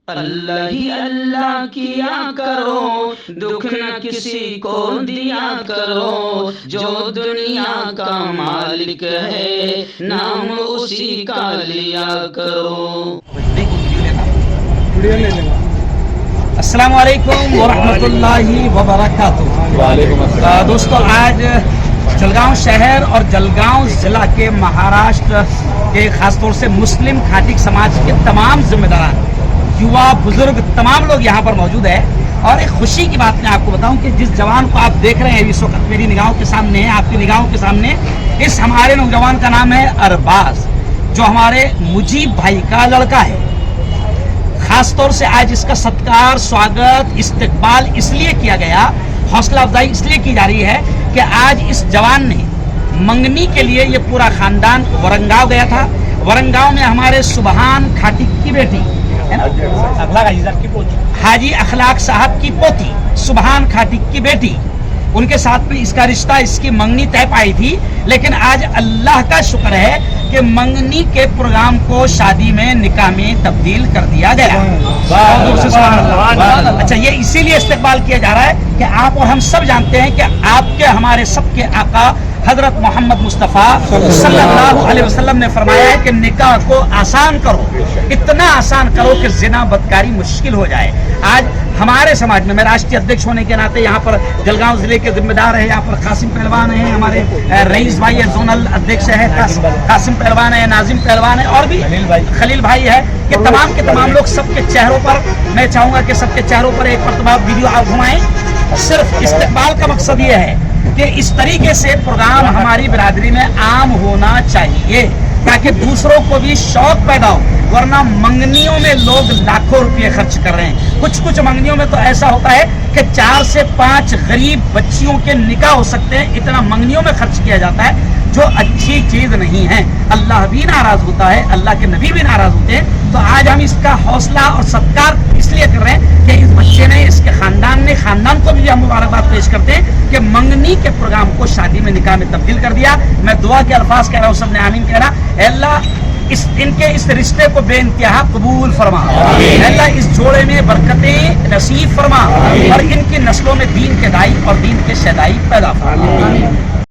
اللہ ہی اللہ کیا کرو، دکھ نہ کسی کو دیا کرو، جو دنیا کا مالک ہے نام اسی کا لیا کرو۔ السلام علیکم ورحمۃ اللہ وبرکاتہ۔ وعلیکم السلام۔ دوستو، آج جلگاؤں شہر اور جلگاؤں ضلع کے مہاراشٹر کے خاص طور سے مسلم کھاٹی سماج کے تمام ذمہ داران، یوا، بزرگ، تمام لوگ یہاں پر موجود ہیں۔ اور ایک خوشی کی بات میں آپ کو بتاؤں کہ جس جوان کو آپ دیکھ رہے ہیں اس وقت میری نگاہوں کے سامنے ہے، آپ کی نگاہوں کے سامنے، اس ہمارے نوجوان کا نام ہے ارباز، جو ہمارے مجیب بھائی کا لڑکا ہے۔ خاص طور سے آج اس کا ستکار، سواگت، استقبال اس لیے کیا گیا، حوصلہ افزائی اس لیے کی جا رہی ہے کہ آج اس جوان نے منگنی کے لیے یہ پورا خاندان ورنگاؤ گیا تھا۔ ورنگاؤں میں ہمارے سبحان کھاٹی کی بیٹی حاجی اخلاق صاحب کی پوتی سبحان کھاٹی کی بیٹی، ان کے ساتھ میں اس کا رشتہ، اس کی منگنی طے پائی تھی، لیکن آج اللہ کا شکر ہے کہ منگنی کے پروگرام کو شادی میں، نکاح میں تبدیل کر دیا گیا۔ اچھا، یہ اسی لیے استقبال کیا جا رہا ہے کہ آپ اور ہم سب جانتے ہیں کہ آپ کے، ہمارے سب کے آقا حضرت محمد مصطفیٰ صلی اللہ علیہ وسلم نے فرمایا ہے کہ نکاح کو آسان کرو، اتنا آسان کرو کہ زنا بدکاری مشکل ہو جائے۔ آج ہمارے سماج میں، میں راشٹریہ ادھیکش ہونے کے ناطے یہاں پر جلگاؤں ضلع کے ذمہ دار ہیں، یہاں پر قاسم پہلوان ہیں، ہمارے رئیس بھائی ہے، زونل ادھیکش ہے قاسم پہلوان ہے، ناظم پہلوان ہے، اور بھی خلیل بھائی ہے، کہ تمام کے تمام لوگ، سب کے چہروں پر میں چاہوں گا کہ سب کے چہروں پر ایک مرتبہ ویڈیو آپ گھمائیں۔ صرف استقبال کا مقصد یہ ہے کہ اس طریقے سے پروگرام ہماری برادری میں عام ہونا چاہیے تاکہ دوسروں کو بھی شوق پیدا ہو، ورنہ منگنیوں میں لوگ لاکھوں روپے خرچ کر رہے ہیں۔ کچھ منگنیوں میں تو ایسا ہوتا ہے کہ 4 سے 5 غریب بچیوں کے نکاح ہو سکتے ہیں، اتنا منگنیوں میں خرچ کیا جاتا ہے، جو اچھی چیز نہیں ہے۔ اللہ بھی ناراض ہوتا ہے، اللہ کے نبی بھی ناراض ہوتے ہیں۔ تو آج ہم اس کا حوصلہ اور ستکار اس لیے کر رہے ہیں کہ اس بچے نے، اس کے خاندان کو بھی ہم مبارکباد پیش کرتے ہیں کہ منگنی کے پروگرام کو شادی میں، نکاح میں تبدیل کر دیا۔ میں دعا کے الفاظ کہہ رہا ہوں، سب نے آمین کہہ رہا۔ اے اللہ، ان کے اس رشتے کو بے انتہا قبول فرما۔ اے اللہ، اس جوڑے میں برکتیں نصیب فرما، اور ان کی نسلوں میں دین کے دائی اور دین کے شہدائی پیدا فرما۔